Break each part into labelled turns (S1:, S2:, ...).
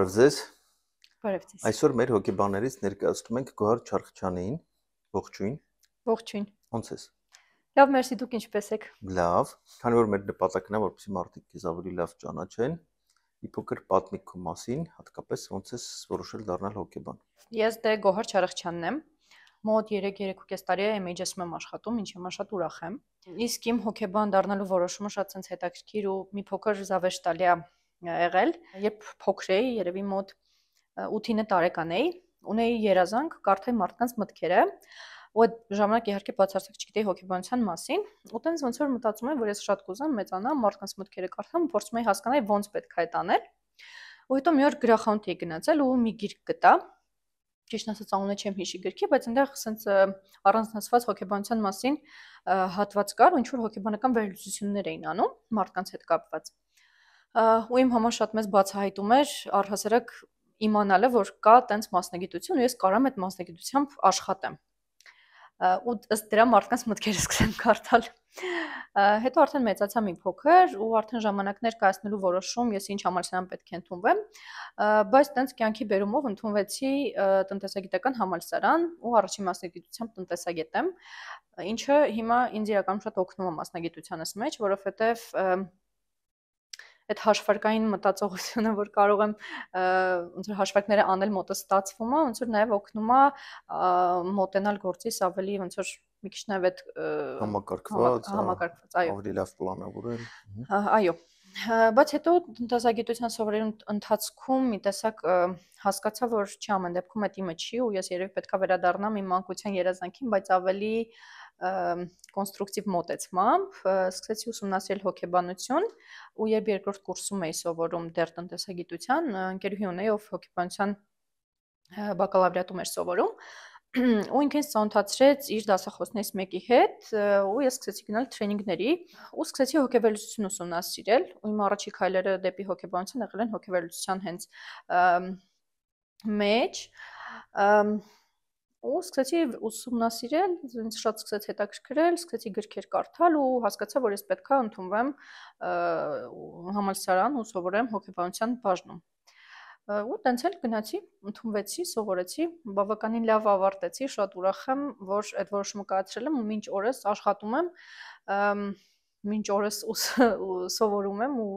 S1: Բարև ձեզ։
S2: Բարև ձեզ։
S1: Այսօր մեր հոգեբաններից ներկայացնում ենք Գոհար Չարխչյանին։ Ողջույն։
S2: Ողջույն։
S1: Ոնց ես։
S2: Լավ, մերսի, դուք ինչպե՞ս եք։
S1: Լավ։ Քանի որ մեր նպատակն է, որպեսզի մարդիկ քեզ ավելի լավ ճանաչեն, մի փոքր պատմիկ քո մասին, հատկապես ոնց ես որոշել դառնալ հոգեբան։
S2: Ես Գոհար Չարխչյանն եմ։ Մոտ 3-3.5 տարի է MHS-ում եմ աշխատում, ինչի համար շատ ուրախ եմ։ Իսկ իմ հոգեբան դառնալու որոշումը շատ ցենց հետաքրքիր ու մի փոքր զավեշ տալի է եղել։ Երբ փոքր էի, երևի մոտ 8-9 տարեկան էի, ունեի երազանք կարդալ մարդկանց մտքերը, ու այդ ժամանակ իհարկե բացարձակ չգիտեի հոգեբանության մասին, ու տենց ոնց որ մտածում եմ, որ ես շատ կուզեմ մեծանամ, մարդկանց մտքերը կարդամ, փորձում էի հասկանալ ոնց պետք է այդ անել։ Ու հետո մի օր գրախանութ էի գնացել ու մի գիրք գտա։ Ճիշտ ասած անունը չեմ հիշի գրքի, բայց այնտեղ ասենց առանձնացված հոգեբանության մասին հատված կար, ու ինչ որ հոգեբանական վերլուծություններ էին անում մարդկանց հետ կապված։ Ու իմ համար շատ մեծ բացահայտում էր առհասարակ իմանալը, որ կա տենց մասնագիտություն, ու ես կարամ այդ մասնագիտությամբ աշխատեմ։ Ու ըստ դրա մարդկանց մտքերը սկսեմ կարդալ։ Հետո արդեն մեծացա մի փոքր ու արդեն ժամանակներ կայացնելու որոշում ես ինչ համալսարան պետք է ընդունվեմ, բայց տենց կյանքի բերումով ընդունվեցի տնտեսագիտական համալսարան ու առաջին մասնագիտությամբ տնտեսագետ եմ, ինչը հիմա ինձ իրականում շատ օգնում է մասնագիտությանս մեջ, որովհետև այդ հաշվարկային մտածողությունը, որ կարող եմ ոնց որ հաշվարկները անել մոտս ստացվում է, ոնց որ նաև օգնում է մոտենալ գործից ավելի ոնց որ մի քիչ նաև այդ
S1: համակարգված,
S2: այո,
S1: ավելի լավ պլանավորել։
S2: Այո, բայց հետո տնտեսագիտության սովորելու ընթացքում մի տեսակ հասկացա, որ չի ամեն դեպքում այդ իմը չի, ու ես երևի պետքա վերադառնամ իմ մանկության երազանքին, բայց ավելի կոնստրուկտիվ մոտեցմամբ սկսեցի ուսումնասիրել հոգեբանություն, ու երբ երկրորդ կուրսում էի սովորում դեռ տնտեսագիտության, ընկերուհի ունեի, ով հոգեբանության բակալավրիատում էր սովորում, ու ինքը ինձ ծանոթացրեց իր դասախոսներից մեկի հետ, ու ես սկսեցի գնալ տրեյնինգների, ու սկսեցի հոգեվերլուծություն ուսումնասիրել, ու իմ առաջի քայլերը դեպի հոգեբանություն եղել են հոգեվերլուծության հենց մեջ, ու սկսեցի ուսումնասիրել, ինձ շատ սկսեց հետաքրքրել, սկսեցի գրքեր կարդալ ու հասկացա, որ ես պետքա ընդունվեմ համալսարան ու սովորեմ հոգեբանության բաժնում։ Ու տենց էլ գնացի, ընդունվեցի, սովորեցի, բավականին լավ ավարտեցի, շատ ուրախ եմ, որ այդ որոշումը կայացրել եմ ու մինչ օրս աշխատում եմ, մինչ օրս սովորում եմ ու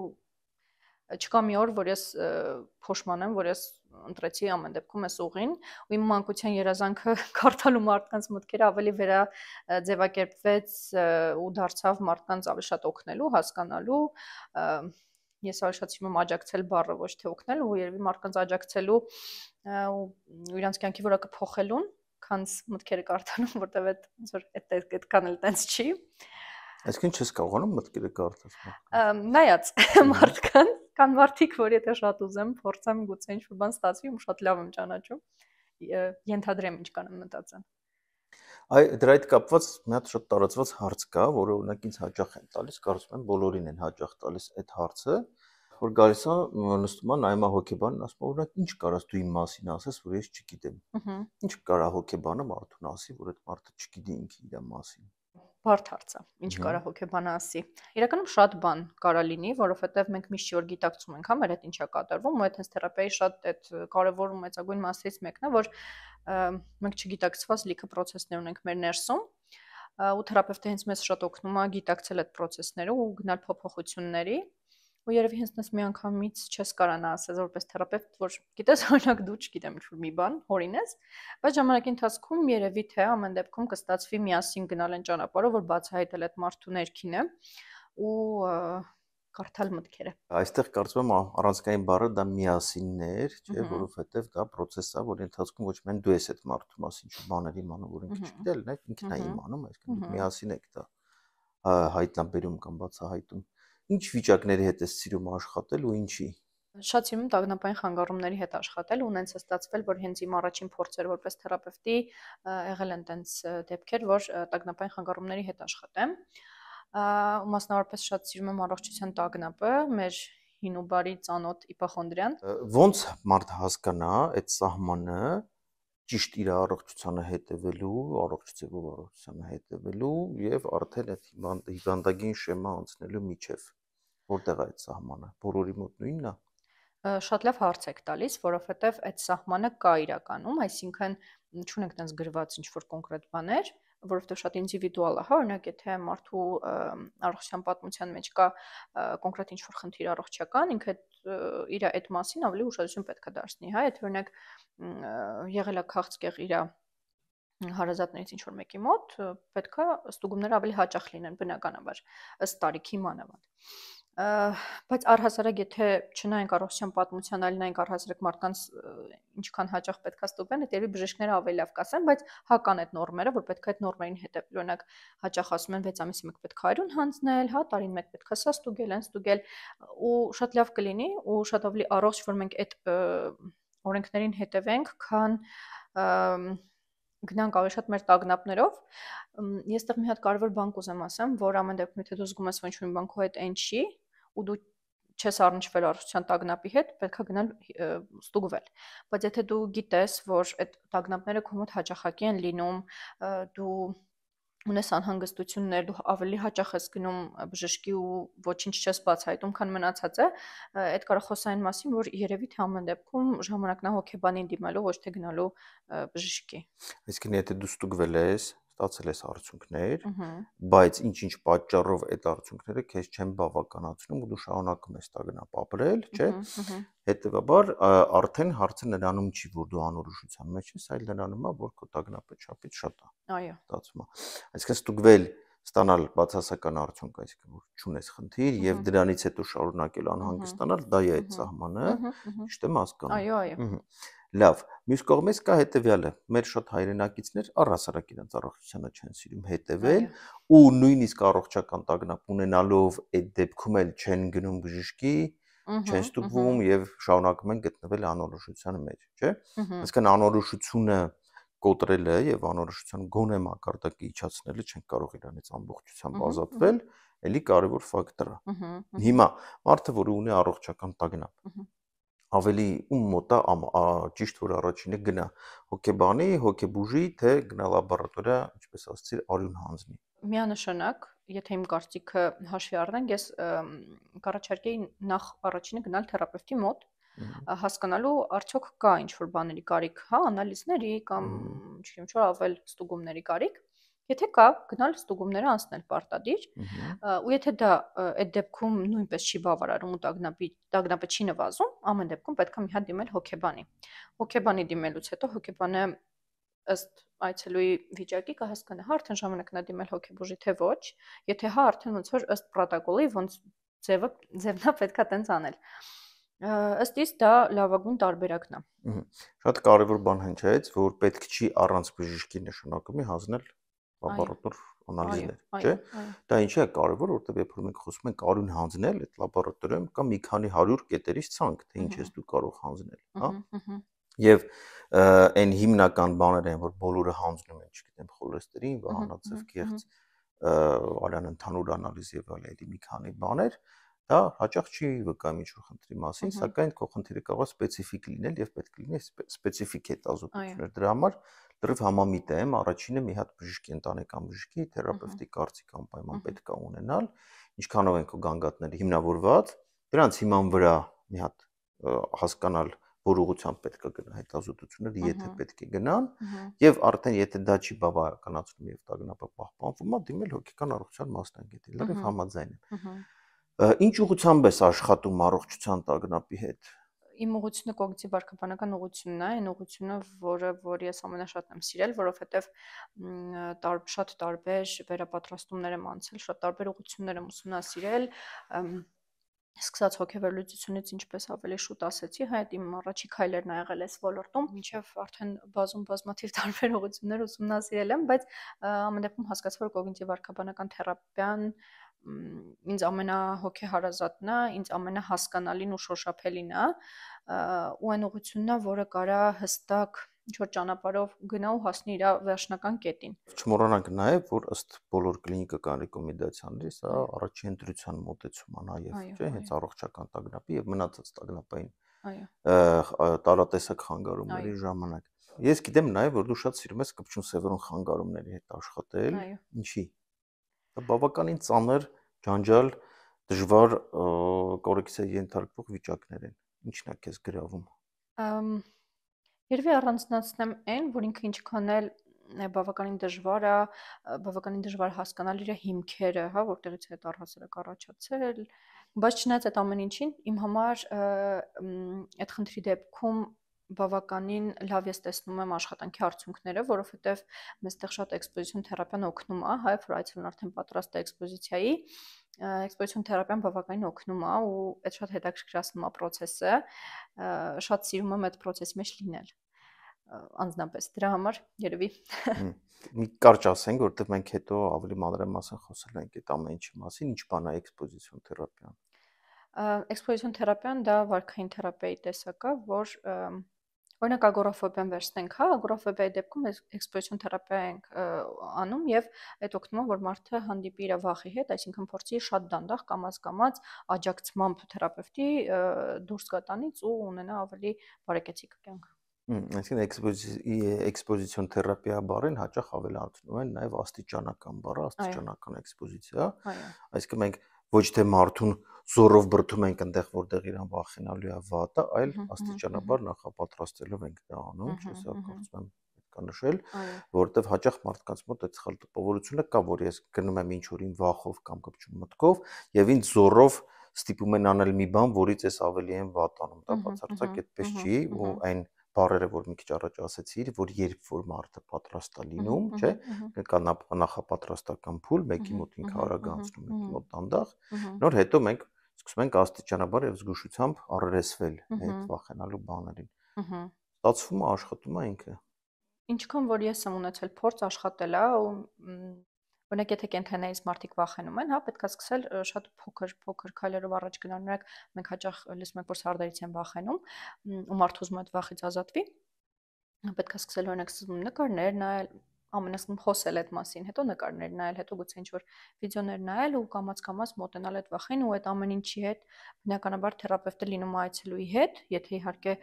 S2: չկա մի օր, որ ես փոշմանեմ, որ ես ընտրեցի ամեն դեպքում այս ուղին, ու իմ մանկության երազանքը կարդալու մարդկանց մտքերը ավելի վերաձևակերպվեց ու դարձավ մարդկանց ավելի շատ օգնելու, հասկանալու, ես ավելի շատ սիրում եմ աջակցել բառը, ոչ թե օգնել, ու երևի մարդկանց աջակցելու ու իրանց կյանքի որակը փոխելուն, քանց մտքերը կարդալու, որտեղ այդքան էլ տենց չի։
S1: Այսինքն չես կարողանում մտքերը կարդալ։
S2: Նայած մարդկան, կան մարդիկ, որ եթե շատ ուզեմ, փորձեմ, գուցե ինչ-որ բան ստացվի, ու շատ լավ եմ ճանաչում, ենթադրեմ ինչ կանեմ մտածեմ։
S1: Դրա հետ կապված մի հատ շատ տարածված հարց կա, որը օրինակ ինձ հաճախ են տալիս, կարծում եմ բոլորին են հաճախ տալիս այդ հարցը, որ գալիս է նստում է նայում է հոգեբանին, ասում է, օրինակ ինչ կարաս դու իմ մասին ասես, որ ես չգիտեմ։ Ինչ կարա հոգեբանը մարդուն ասի, որ այդ մարդը չգիտի ինքը իր մասին։
S2: Բարդ հարց է, ինչ կարա հոգեբանը ասի։ Իրականում շատ բան կարա լինի, որովհետև մենք միշտ որ գիտակցում ենք, հա, մեր հետ ինչա կատարվում, ու այդ հենց թերապիայի շատ այդ կարևոր ու մեծագույն մասից մեկն է, որ մենք չգիտակցված լիքը process-ներ ունենք մեր ներսում, ու թերապևտը հենց մեզ շատ օգնում է գիտակցել այդ process-ները ու գնալ փոփոխությունների, ու երևի հենց դες մի անգամից չես կարանա ասես որպես թերապևտ, որ գիտես, օրինակ դու չգիտեմ ինչ-որ մի բան, հորինես, բայց ժամանակի ընթացքում երևի թե ամեն դեպքում կստացվի միասին գնալ այն ճանապարհով, որ բացահայտել այդ մարդու ներքինը ու կարդալ մտքերը։
S1: Այստեղ կարծում եմ առանցքային բառը դա միասիններ, չէ, որովհետև դա process է, որի ընթացքում ոչ միայն դու ես այդ մարդու մասին ինչ բաներ իմանում, որ ինքը չգիտել, նա ինքն է իմանում, այսինքն դուք միասին եք դա հայտնաբերում կամ բացահայտում։ Ինչ վիճակների հետ ես սիրում աշխատել ու ինչի։
S2: Շատ սիրում եմ տագնապային խանգարումների հետ աշխատել, ու նենց է ստացվել, որ հենց իմ առաջին փորձերը որպես թերապևտի եղել են տենց դեպքեր, որ տագնապային խանգարումների հետ աշխատեմ։ Ու մասնավորապես շատ սիրում եմ առողջության տագնապը, մեր հին ու բարի ծանոթ իպոխոնդրիան։
S1: Ոնց մարդ հասկանա այդ սահմանը ճիշտ իր առողջությանը հետևելու, առողջությամբ առողջությանը հետևելու եւ արդեն այդ հիվանդագին շեմա անցնելու միջև։ Որտեղ է այդ սահմանը։ Բոլորի մոտ նույնն է։
S2: Շատ լավ հարց եք տալիս, որովհետև այդ սահմանը կա իրականում, այսինքն չունենք տենց գրված ինչ-որ կոնկրետ բաներ, որովհետև շատ ինդիվիդուալ է, հա, օրինակ եթե մարդու առողջության պատմության մեջ կա կոնկրետ ինչ-որ խնդիր առողջական, ինքը իր այդ մասին ավելի ուշադրություն պետք է դարձնի, հա, եթե օրինակ եղել է քաղցկեղ իր հարազատներից ինչ-որ մեկի մոտ, պետք է ստուգումները ավելի հաճախ լինեն բնականաբար, ըստ տարիքի մանավանդ։ Բայց առհասարակ եթե չնայենք առողջության պատմության, այլ նայենք առհասարակ մարդկանց ինչքան հաճախ պետք է ստուգվեն, այդ երևի բժիշկները ավելի լավ կասեն, բայց հա կան այդ նորմերը, որ պետք է այդ նորմերին հետևել։ Օրինակ հաճախ ասում են 6 ամիսի մեկ պետք է արյուն հանձնել, հա, տարին մեկ պետք է սա ստուգել, այն ստուգել, ու շատ լավ կլինի ու շատ ավելի առողջ, որ մենք այդ օրենքներին հետևենք, քան գնանք ավելի շատ մեր տագնապներով։ Ես դեռ մի հատ կարևոր բան կուզեմ ասեմ, որ ամեն դեպքում եթե դու զգում ես, որ ինչ-որ մի բան քո հետ այն չի, ու դու չես առնչվել առողջության տագնապի հետ, պետք է գնալ ստուգվել։ Բայց եթե դու գիտես, որ այդ տագնապները քո մոտ հաճախակի են լինում, դու ունես անհանգստություններ, դու ավելի հաճախ ես գնում բժշկի ու ոչինչ չես բացահայտում, քան մնացածը, այդ կարող խոսա այն մասին, որ երևի թե ամեն դեպքում ժամանակն է հոգեբանին դիմելու, ոչ թե գնալու բժշկի։
S1: Այսինքն եթե դու ստուգվել ես, ստացել ես արդյունքներ, բայց ինչ-ինչ պատճառով այդ արդյունքները քեզ չեն բավականացնում ու դու շարունակում ես տագնապ ապրել, չէ՞։ Հետևաբար արդեն հարցը նրանում չի, որ դու անորոշության մեջ ես, այլ նրանում է, որ քո տագնապը չափից շատ է։
S2: Այո։
S1: Ստացվում է։ Այսինքն ստուգվել, ստանալ բացասական արդյունք, այսինքն որ չունես խնդիր եւ դրանից հետո շարունակել անհանգստանալ, դա է այդ սահմանը, ճիշտ եմ հասկանում։
S2: Այո, այո։
S1: Լավ, մյուս կողմից կա հետևյալը, մեր շատ հայրենակիցներ առհասարակ իրենց առողջությանը չեն սիրում հետևել ու նույնիսկ առողջական տագնապ ունենալով այդ դեպքում էլ չեն գնում բժշկի, չեն ստուգվում եւ շարունակում են գտնվել անորոշության մեջ, չէ՞։ Այսինքն անորոշությունը կոտրելը եւ անորոշության գոնե մակարդակը իջացնելը չեն կարող իրանից ամբողջությամբ ազատվել, էլի կարևոր ֆակտոր է։ Հիմա մարդը, որը ունի առողջական տագնապ, ավելի ում մոտ է ճիշտ որ առաջինը գնա հոգեբանի, հոգեբուժի, թե գնա լաբորատորիա, ինչպես ասացի, արյուն հանձնի։
S2: Միանշանակ, եթե իմ կարծիքը հաշվի առնենք, ես կառաջարկեի նախ առաջինը գնալ թերապևտի մոտ, հասկանալու արդյոք կա ինչ-որ բաների կարիք, հա, անալիզների կամ չգիտեմ ինչ-որ ավել ստուգումների կարիք։ Եթե կա, գնալ ստուգումները անցնել պարտադիր, ու եթե դա այդ դեպքում նույնպես չի բավարարում ու տագնապը չի նվազում, ամեն դեպքում պետք է մի հատ դիմել հոգեբանի։ Հոգեբանի դիմելուց հետո հոգեբանը ըստ այցելուի վիճակի կհասկանա, հա, արդեն ժամանակն է դիմել հոգեբուժի, թե ոչ, եթե հա, արդեն ոնց որ ըստ պրոտոկոլի ոնց ձևն է պետք է տենց անել։ Ըստ իս դա լավագույն տարբերակն է։
S1: Շատ կարևոր բան հնչեց, որ պետք չի առանց բժշկի նշանակումի հանձնել լաբորատոր անալիզներ, չէ՞։ Դա ինչի է կարևոր, որովհետև երբ որ մենք խոսում ենք արյուն հանձնել, այդ լաբորատորիայում կա մի քանի 100 կետերից ցանկ, թե ինչ ես դու կարող հանձնել, հա։ Եվ այն հիմնական բաները են, որ բոլորը հանձնում են, չգիտեմ, խոլեստերին, վահանաձև կեղծ, արյան ընդհանուր անալիզ եւ այլն, մի քանի բաներ, դա հաճախ չի վկայում ինչ-որ խնդրի մասին, սակայն քո խնդիրը կարող է սպეციფიկ լինել եւ պետք լինի սպეციფიկ հետազոտություններ։ Դրա համար լրիվ համամիտ եմ, առաջինը մի հատ բժշկի, ընտանեկան բժշկի, թերապևտի կարծիք անպայման պետք է ունենալ, ինչքանով են քո գանգատները հիմնավորված, դրանց հիման վրա մի հատ հասկանալ, որ ուղղությամբ պետք է գնա հետազոտությունները, եթե պետք է գնան, եւ արդեն եթե դա չի բավականացնում եւ տագնապը պահպանվում է, դիմել հոգեկան առողջության մասնագետի, լրիվ համաձայն եմ։ Ինչ ուղղությամբ ես աշխատում առողջության տագնապի հետ։
S2: Իմ ուղղությունը կոգնիտիվ վարքաբանական ուղղությունն է, այն ուղղությունը, որ ես ամենաշատն եմ սիրել, որովհետև շատ տարբեր վերապատրաստումներ եմ անցել, շատ տարբեր ուղղություններ եմ ուսումնասիրել, սկսած հոգեվերլուծությունից, ինչպես ավելի շուտ ասեցի, հա, այդ իմ առաջի քայլերն ա եղել այս ոլորտում, մինչև արդեն բազմաթիվ տարբեր ուղղություններ ուսումնասիրել եմ, բայց ամեն դեպքում հասկացա, որ կոգնիտիվ վարքաբանական թերապիան ինձ ամենահոգեհարազատն է, ինձ ամենահասկանալին ու շոշափելին է, ու այն ուղղությունն է, որը կարա հստակ ինչ-որ ճանապարհով գնա ու հասնի իր վերջնական կետին։
S1: Չմոռանանք նաև, որ ըստ բոլոր կլինիկական ռեկոմենդացիաների, սա առաջին ընտրության մոտեցում է նաև, չէ՞, հենց առողջական տագնապի եւ մնացած տագնապային տարատեսակ խանգարումների ժամանակ։ Ես գիտեմ նաև, որ դու շատ սիրում ես կպչուն սևեռուն խանգարումների հետ աշխատել։ Ինչի՞։ Դա բավականին ծանր, ջանջալ, դժվար կոռեկցիայի ենթարկվող վիճակներ են։ ինչն է քեզ գրավում։
S2: Երևի առանձնացնեմ այն, որ ինքը ինչքան էլ բավականին դժվար հասկանալ իր հիմքերը, հա, որտեղից է այդ առհասարակ առաջացել, բայց չնայած այդ ամեն ինչին, իմ համար այդ խնդրի դեպքում բավականին լավ ես տեսնում եմ աշխատանքի արդյունքները, որովհետև մեզտեղ շատ էքսպոզիցիոն թերապիան օգնում է, հայ, որ այցելուն արդեն պատրաստ է էքսպոզիցիայի, էքսպոզիցիոն թերապիան բավականին օգնում է ու այդ շատ հետաքրքրացնում է process-ը, շատ սիրում եմ այդ process-ի մեջ լինել անձնապես դրա համար երևի
S1: մի կարճ ասենք, որտեղ մենք հետո ավելի մանրամասն խոսել ենք այդ ամեն ինչի մասին, ինչ բան է էքսպոզիցիոն թերապիան։
S2: Էքսպոզիցիոն թերապիան դա վարքային թերապիայի տեսակ է, որ օրինակ ագորաֆոբիան վերցնենք, հա, ագորաֆոբիայի դեպքում էքսպոզիցիոն թերապիա ենք անում եւ այդ օգնում է, որ մարդը հանդիպի իր վախի հետ, այսինքն փորձի շատ դանդաղ կամած աջակցմամբ թերապևտի դուրս գա տանից ու ունենա ավելի բարեկեցիկ կյանք։
S1: Այսինքն էքսպոզիցիոն թերապիա բառին հաճախ ավելացնում են նաև աստիճանական բառը, աստիճանական էքսպոզիցիա։ Այսինքն մենք ոչ թե մարդուն զորով բրդում ենք այնտեղ, որտեղ իրան վախենալու է վատը, այլ աստիճանաբար նախապատրաստելով ենք դա անում, չէ՞, սա կարծում եմ պետք է նշել, որովհետև հաճախ մարդկանց մոտ այդ սխալ տպավորությունը կա, որ ես գնում եմ ինչ-որին վախով կամ կպչում մտքով, եւ ինձ զորով ստիպում են անել մի բան, որից ես ավելի եմ վատանում, դա բացարձակ այդպես չի, ու այն բառերը, որ մի քիչ առաջ ասեցիր, որ երբ որ մարդը պատրաստ է լինում, չէ, կա նախապատրաստական փուլ, մեկի մոտ ինքը արագանցնում, մեկի մոտ դանդաղ, նոր հետո մենք սկսում ենք աստիճանաբար եւ զգուշությամբ առերեսվել այդ վախենալու բաներին։ Ստացվում է, աշխատում է ինքը։
S2: Ինչքան որ ես եմ ունեցել փորձ աշխատել, ու օրինակ եթե կենթանիից մարդիկ վախենում են, հա, պետք է սկսել շատ փոքր քայլերով առաջ գնալ, օրինակ մենք հաճախ լսում ենք, որ սարդերից են վախենում, ու մարդը ուզում է այդ վախից ազատվի, պետք է սկսել օրինակ սկզբում նկարներ նայել, ամենասկզբում խոսել այդ մասին, հետո նկարներ նայել, հետո գուցե ինչ-որ վիդեոներ նայել ու կամաց մոտենալ այդ վախին ու այդ ամեն ինչի հետ բնականաբար թերապևտը լինում է այցելուի հետ, եթե իհարկե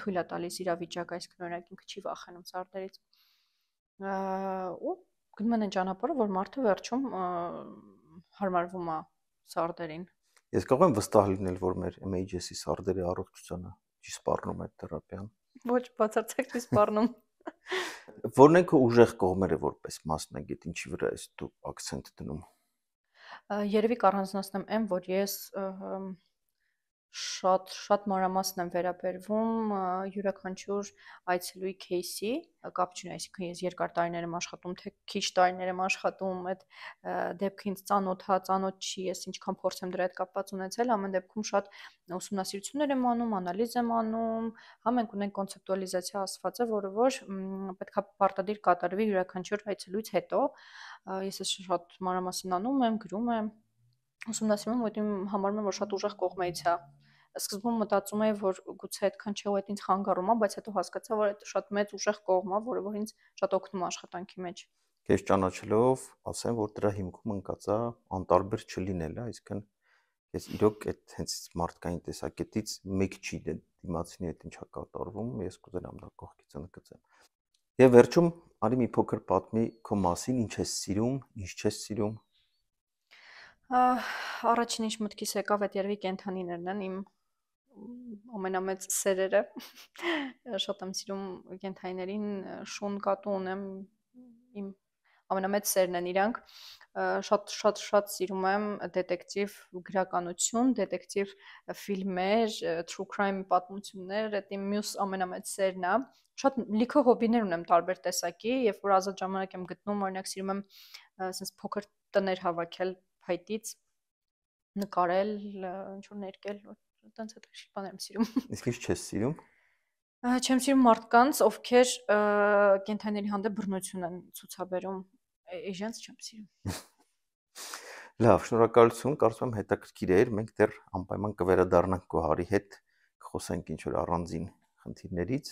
S2: թույլ է տալիս իրավիճակը, այսինքն օրինակ ինքը չի վախենում սարդերից։ Ու գնում են այն ճանապարհը, որ մարդը վերջում հարմարվում է սարդերին։
S1: Ես կարող եմ վստահ լինել, որ մեր MHS-ի սարդերի առողջությանը չի սպառնում այդ թերապիան։
S2: Ոչ, բացարձակ չի սպառնում։
S1: Որն են քո ուժեղ կողմերը որպես մասնագետ, ինչի վրա ես դու ակցենտ դնում։
S2: Երևի կառանձնացնեմ այն, որ ես շատ մանրամասն եմ վերաբերվում յուրաքանչյուր այցելուի кейսի, կապ չունի, այսինքն ես երկար տարիներ եմ աշխատում, թե քիչ տարիներ եմ աշխատում, այդ դեպքը ինձ ծանոթ չի, ես ինչքան փորձ եմ դրա հետ կապված ունեցել, ամեն դեպքում շատ ուսումնասիրություններ եմ անում, անալիզ եմ անում, հա մենք ունենք կոնցեպտուալիզացիա ասվածը, որը որ պետքա պարտադիր կատարվի յուրաքանչյուր այցելուից հետո, ես շատ մանրամասն անում եմ, գրում եմ, ուսումնասիրում, որ իմ համարում եմ, որ շատ ուժեղ կողմերից է։ Սկզբում մտածում էի, որ գուցե այդքան չէ, ու այդ ինձ խանգարում է, բայց հետո հասկացա, որ այդ շատ մեծ ուժեղ կողմ է, որը որ ինձ շատ օգնում է աշխատանքի մեջ։
S1: Քեզ ճանաչելով, ասեմ, որ դրա հիմքում ընկած է անտարբեր չլինելը, այսինքն ես իրոք այդ հենց մարդկային տեսակետից մեկ չի դիմացինի հետ ինչա կատարվում, ես կուզենամ դա կողքից ընդգծեմ։ Եվ վերջում արի մի փոքր պատմի քո մասին, ինչ ես սիրում, ինչ չես սիրում։
S2: Առաջին ինչ մտքիս եկավ, այդ երևի կենթանիներն են, իմ ամենամեծ սերերը, շատ եմ սիրում կենթանիներին, շուն կատու ունեմ, իմ ամենամեծ սերն են իրանք, շատ սիրում եմ դետեկտիվ գրականություն, դետեկտիվ ֆիլմեր, true crime պատմություններ, այդ իմ մյուս ամենամեծ սերն է, շատ լիքը հոբիներ ունեմ տարբեր տեսակի, երբ որ ազատ ժամանակ եմ գտնում, օրինակ սիրում եմ ասես փոքր տներ հավաքել փայտից, նկարել, ինչ-որ ներկել, այտենց հետաքրքիր բաներ եմ սիրում։
S1: Իսկ ինչ չես սիրում։
S2: Չեմ սիրում մարդկանց, ովքեր կենթանիների հանդեպ բռնություն են ցուցաբերում, իրենց չեմ սիրում։
S1: Լավ, շնորհակալություն, կարծում եմ հետաքրքիր էր, մենք դեռ անպայման կվերադառնանք Գոհարի հետ, կխոսենք ինչ-որ առանձին խնդիրներից։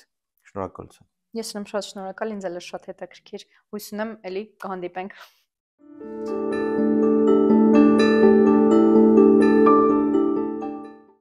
S1: Շնորհակալություն։
S2: Ես եմ շատ շնորհակալ, ինձ էլ է շատ հետաքրքիր, հույս ունեմ էլի կհանդիպենք։